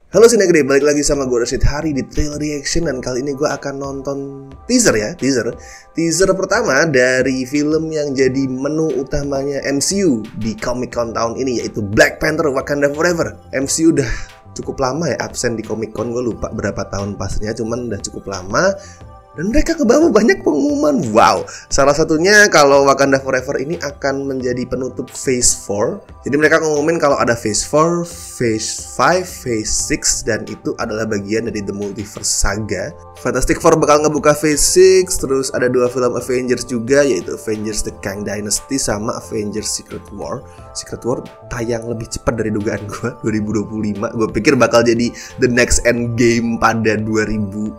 Halo Sinegri, balik lagi sama gue Rashid Hari di Trailer Reaction. Dan kali ini gue akan nonton teaser pertama dari film yang jadi menu utamanya MCU di Comic Con tahun ini, yaitu Black Panther Wakanda Forever. MCU udah cukup lama ya absen di Comic Con, gue lupa berapa tahun pastinya, cuman udah cukup lama. Dan mereka kebawa banyak pengumuman. Wow, salah satunya kalau Wakanda Forever ini akan menjadi penutup Phase 4. Jadi mereka ngumumin kalau ada Phase 4, Phase 5, Phase 6, dan itu adalah bagian dari The Multiverse Saga. Fantastic Four bakal ngebuka Phase 6. Terus ada 2 film Avengers juga, yaitu Avengers The Kang Dynasty sama Avengers Secret War. Secret War tayang lebih cepat dari dugaan gue, 2025. Gue pikir bakal jadi the next Endgame pada 2030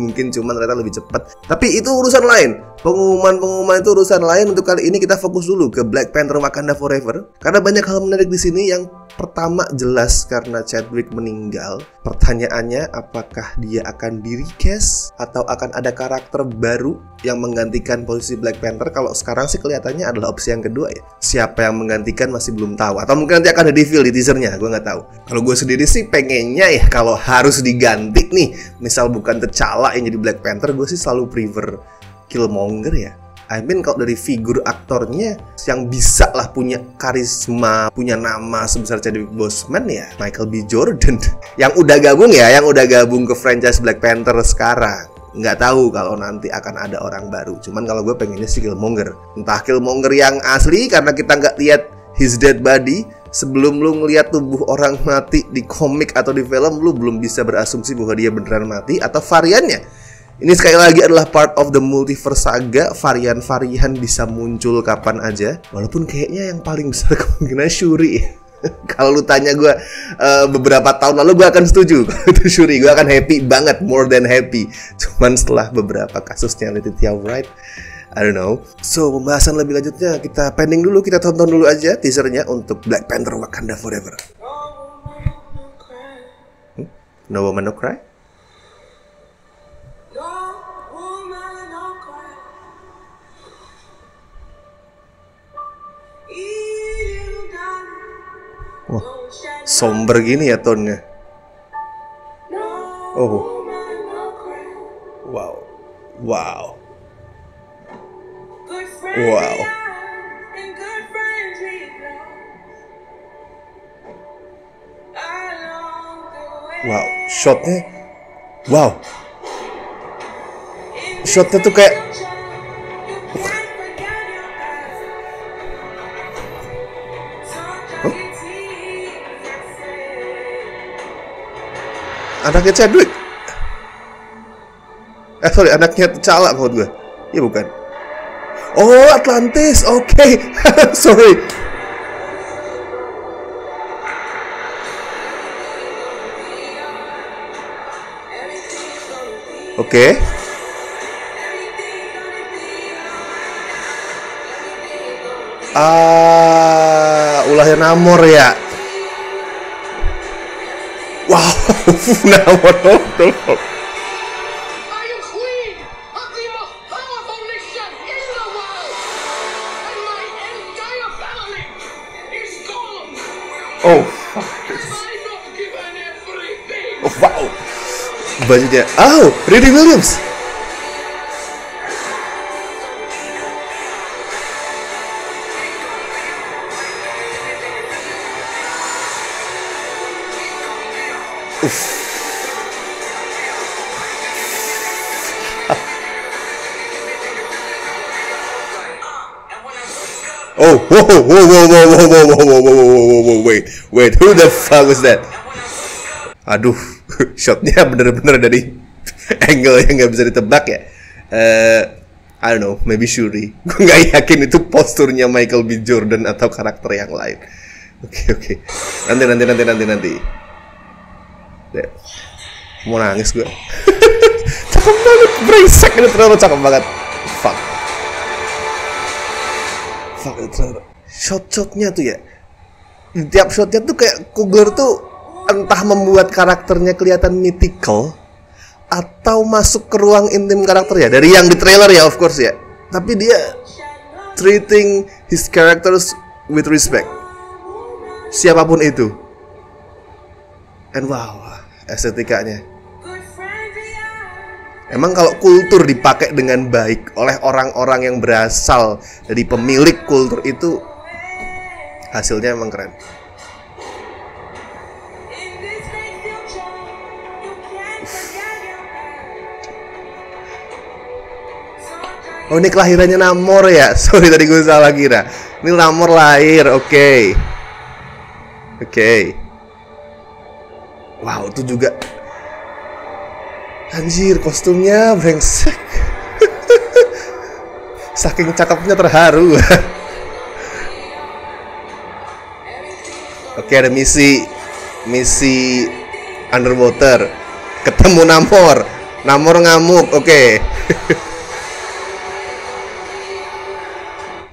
mungkin, cuman ternyata lebih cepat. Tapi itu urusan lain. Pengumuman itu urusan lain. Untuk kali ini kita fokus dulu ke Black Panther Wakanda Forever, karena banyak hal menarik di sini. Yang pertama jelas karena Chadwick meninggal. Pertanyaannya, apakah dia akan di-recast atau akan ada karakter baru yang menggantikan posisi Black Panther? Kalau sekarang sih kelihatannya adalah opsi yang kedua ya. Siapa yang menggantikan masih belum tahu, atau mungkin nanti akan ada reveal di teasernya, gue nggak tahu. Kalau gue sendiri sih pengennya ya, kalau harus diganti nih, misal bukan T'Challa yang jadi Black Panther, gue sih selalu prefer Killmonger ya. I mean, kalau dari figur aktornya yang bisa lah punya karisma, punya nama sebesar Chadwick Boseman ya Michael B. Jordan yang udah gabung ke franchise Black Panther sekarang. Nggak tahu kalau nanti akan ada orang baru. Cuman kalau gue pengennya sih Killmonger. Entah Killmonger yang asli karena kita nggak lihat his dead body. Sebelum lu ngeliat tubuh orang mati di komik atau di film, lu belum bisa berasumsi bahwa dia beneran mati, atau variannya. Ini sekali lagi adalah part of the Multiverse Saga. Varian-varian bisa muncul kapan aja. Walaupun kayaknya yang paling besar kemungkinan Shuri. Kalau lu tanya gue beberapa tahun lalu, gue akan setuju. Kalau itu Shuri, gue akan happy banget, more than happy. Cuman setelah beberapa kasusnya Letitia Wright, I don't know. So, pembahasan lebih lanjutnya kita pending dulu. Kita tonton dulu aja teasernya untuk Black Panther Wakanda Forever. No Woman No Cry? Wah, somber gini ya tonnya. Oh, wow, wow, wow, wow, shotnya, wow, shotnya tuh kayak, anaknya Chadwick. Sorry, anaknya T'Challa maksud gue. Iya bukan. Oh, Atlantis. Oke. Sorry. Oke. Ulahnya Namor ya. Wow, Namor. Oh, oh wow, bajunya. Oh, Riri Williams. Oh, whoa, wait, who the fuck was that? Aduh, shotnya bener-bener dari angle yang nggak bisa ditebak ya. I don't know, maybe Shuri. Gue nggak yakin itu posturnya Michael B. Jordan atau karakter yang lain. Oke. Nanti. Mau nangis gue. Cakep banget, brengsek ini terlalu cakep banget. Fuck, shot-shotnya tuh ya, tiap shotnya tuh kayak Coogler tuh entah membuat karakternya kelihatan mythical atau masuk ke ruang intim karakter ya, dari yang di trailer ya of course ya. Tapi dia treating his characters with respect, siapapun itu. And wow, estetikanya. Emang kalau kultur dipakai dengan baik oleh orang-orang yang berasal dari pemilik kultur itu, hasilnya emang keren. Oh, ini kelahirannya Namor ya? Sorry, tadi gue salah kira. Ini Namor lahir, oke. Wow, itu juga. Anjir, kostumnya brengsek. Saking cakepnya terharu. Oke, ada misi underwater. Ketemu Namor ngamuk, oke.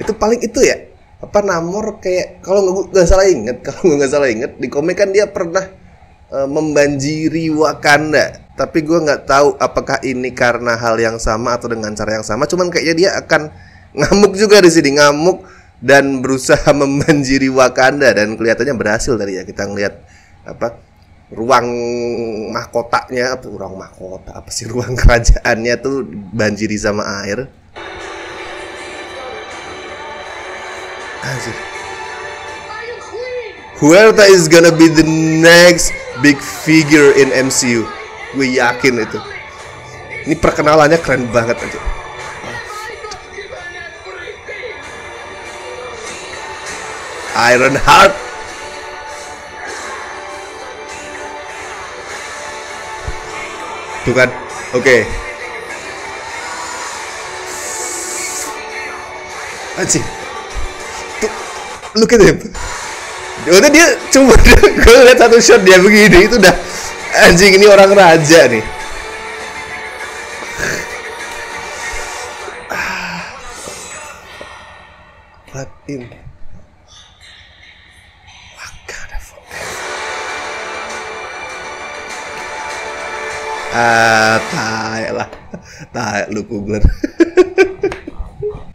Itu paling itu ya. Apa Namor kayak kalau gue nggak salah inget di komik kan dia pernah membanjiri Wakanda. Tapi gue nggak tahu apakah ini karena hal yang sama atau dengan cara yang sama. Cuman kayaknya dia akan ngamuk juga di sini, ngamuk dan berusaha membanjiri Wakanda, dan kelihatannya berhasil tadi ya. Kita ngelihat apa ruang mahkotanya, ruang kerajaannya tuh banjiri sama air. Anjir. Huerta is gonna be the next big figure in MCU. Gue yakin itu. Ini perkenalannya keren banget aja. Ironheart. Tuh kan, oke. Anjing. Tuh, look at him. Udah dia cuma gue lihat satu shot dia begini itu udah anjing, ini orang raja nih. But in Wakanda forever. Tai lu Kugler.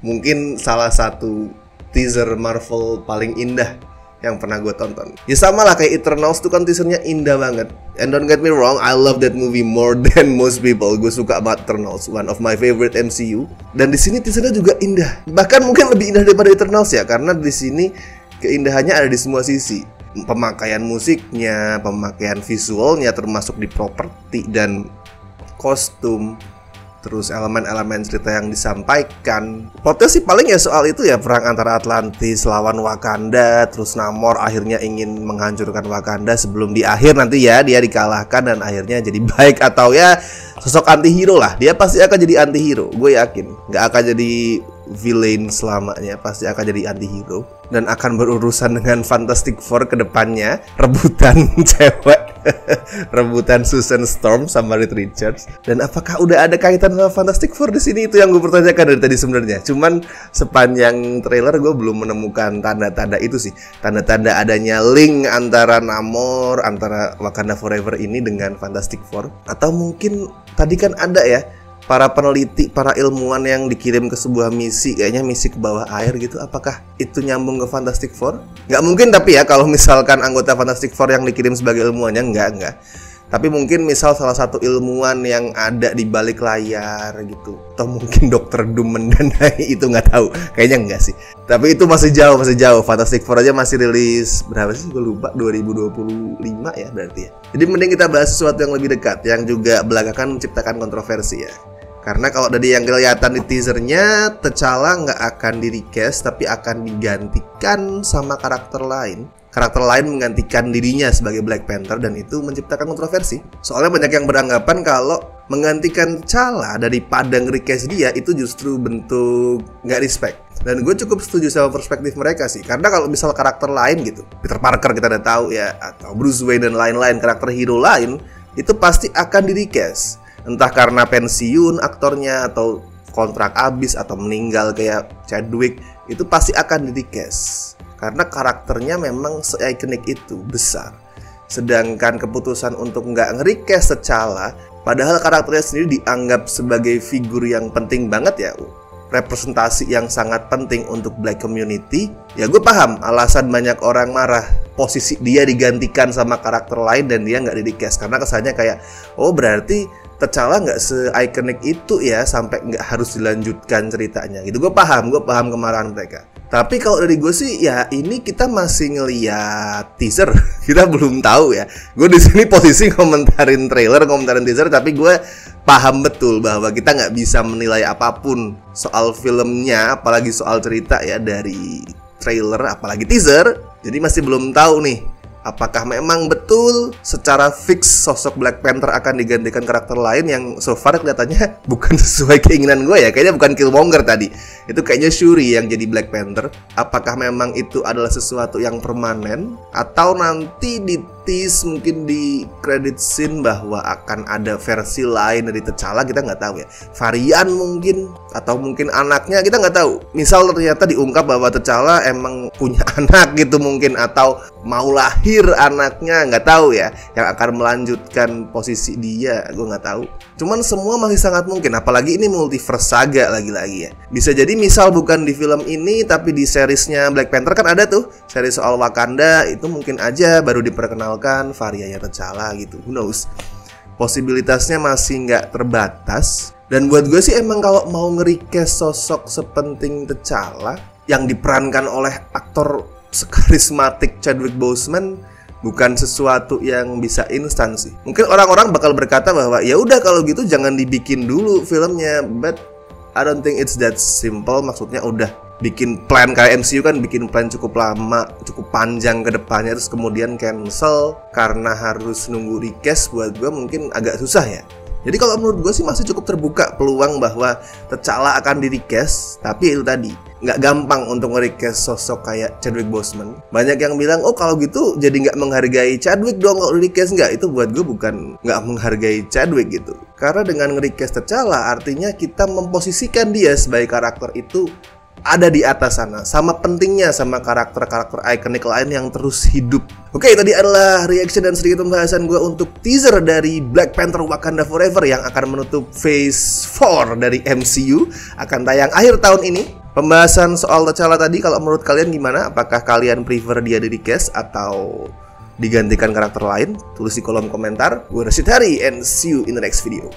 Mungkin salah satu teaser Marvel paling indah yang pernah gue tonton. Ya sama lah kayak Eternals tuh kan teasernya indah banget. And don't get me wrong, I love that movie more than most people. Gue suka banget Eternals, one of my favorite MCU. Dan di sini teasernya juga indah. Bahkan mungkin lebih indah daripada Eternals ya, karena di sini keindahannya ada di semua sisi. Pemakaian musiknya, pemakaian visualnya, termasuk di properti dan kostum. Terus elemen-elemen cerita yang disampaikan. Plotnya sih paling ya soal itu ya, perang antara Atlantis lawan Wakanda. Terus Namor akhirnya ingin menghancurkan Wakanda sebelum di akhir nanti ya dia dikalahkan dan akhirnya jadi baik, atau ya sosok anti-hero lah. Dia pasti akan jadi anti-hero, gue yakin. Gak akan jadi villain selamanya, pasti akan jadi anti-hero. Dan akan berurusan dengan Fantastic Four ke depannya. Rebutan cewek. Rebutan Susan Storm sama Reed Richards. Dan apakah udah ada kaitan sama Fantastic Four di sini? Itu yang gue pertanyakan dari tadi sebenarnya. Cuman sepanjang trailer gue belum menemukan tanda-tanda itu sih. Tanda-tanda adanya link antara Namor, antara Wakanda Forever ini dengan Fantastic Four. Atau mungkin tadi kan ada ya para peneliti, para ilmuwan yang dikirim ke sebuah misi, kayaknya misi ke bawah air gitu. Apakah itu nyambung ke Fantastic Four? Nggak mungkin tapi ya, kalau misalkan anggota Fantastic Four yang dikirim sebagai ilmuwannya, enggak. Tapi mungkin misal salah satu ilmuwan yang ada di balik layar gitu. Atau mungkin Dr. Doom mendanai, itu nggak tahu. Kayaknya enggak sih. Tapi itu masih jauh. Fantastic Four aja masih rilis berapa sih? Gue lupa, 2025 ya berarti ya. Jadi mending kita bahas sesuatu yang lebih dekat, yang juga belakangan menciptakan kontroversi ya. Karena kalau dari yang kelihatan di teasernya, T'Challa nggak akan di-recast, tapi akan digantikan sama karakter lain. Karakter lain menggantikan dirinya sebagai Black Panther, dan itu menciptakan kontroversi. Soalnya banyak yang beranggapan kalau menggantikan T'Challa daripada nge-recast dia itu justru bentuk nggak respect. Dan gue cukup setuju sama perspektif mereka sih. Karena kalau misal karakter lain gitu, Peter Parker kita udah tahu ya, atau Bruce Wayne dan lain-lain, karakter hero lain, itu pasti akan di-recast. Entah karena pensiun aktornya, atau kontrak habis, atau meninggal kayak Chadwick, itu pasti akan di-recast. Karena karakternya memang se-ikonik itu, besar. Sedangkan keputusan untuk nggak nge-recast T'Challa, padahal karakternya sendiri dianggap sebagai figur yang penting banget ya. representasi yang sangat penting untuk black community. Ya gue paham alasan banyak orang marah posisi dia digantikan sama karakter lain dan dia nggak di-cast, karena kesannya kayak, oh berarti T'Challa nggak se-iconic itu ya sampai nggak harus dilanjutkan ceritanya gitu. Gue paham kemarahan mereka. Tapi kalau dari gue sih ya ini kita masih ngeliat teaser, kita belum tahu ya. Gue di sini posisi komentarin trailer, komentarin teaser, tapi gue paham betul bahwa kita nggak bisa menilai apapun soal filmnya, apalagi soal cerita ya dari trailer, apalagi teaser. Jadi masih belum tahu nih apakah memang betul secara fix sosok Black Panther akan digantikan karakter lain yang so far kelihatannya bukan sesuai keinginan gue ya. Kayaknya bukan Killmonger tadi. Itu kayaknya Shuri yang jadi Black Panther. Apakah memang itu adalah sesuatu yang permanen, atau nanti di tease mungkin di credit scene bahwa akan ada versi lain dari T'Challa, kita nggak tahu ya. Varian mungkin, atau mungkin anaknya, kita nggak tahu. Misal ternyata diungkap bahwa T'Challa emang punya anak gitu mungkin, atau mau lahir anaknya, nggak tahu ya, yang akan melanjutkan posisi dia, gue nggak tahu. Cuman semua masih sangat mungkin, apalagi ini multiverse saga lagi-lagi ya. Bisa jadi misal bukan di film ini, tapi di seriesnya Black Panther kan ada tuh series soal Wakanda, itu mungkin aja baru diperkenalkan variannya T'Challa gitu. Who knows? Posibilitasnya masih nggak terbatas. Dan buat gue sih emang kalau mau nge-recast sosok sepenting T'Challa yang diperankan oleh aktor sekarismatik Chadwick Boseman bukan sesuatu yang bisa instan sih. Mungkin orang-orang bakal berkata bahwa ya udah kalau gitu jangan dibikin dulu filmnya, but I don't think it's that simple. Maksudnya udah bikin plan kayak MCU kan, bikin plan cukup lama, cukup panjang ke depannya, terus kemudian cancel karena harus nunggu recast. Buat gue mungkin agak susah ya. Jadi kalau menurut gue sih masih cukup terbuka peluang bahwa T'Challa akan di-recast. Tapi itu tadi, nggak gampang untuk nge-recast sosok kayak Chadwick Boseman. Banyak yang bilang, oh kalau gitu jadi nggak menghargai Chadwick dong kalau di-recast. Nggak, itu buat gue bukan nggak menghargai Chadwick gitu. Karena dengan nge-recast T'Challa artinya kita memposisikan dia sebagai karakter itu ada di atas sana, sama pentingnya sama karakter-karakter ikonik lain yang terus hidup. Oke, tadi adalah reaction dan sedikit pembahasan gue untuk teaser dari Black Panther Wakanda Forever yang akan menutup Phase 4 dari MCU, akan tayang akhir tahun ini. Pembahasan soal T'Challa tadi, kalau menurut kalian gimana? Apakah kalian prefer dia di-recast atau digantikan karakter lain? Tulis di kolom komentar. Gue Rashid Hari, and see you in the next video.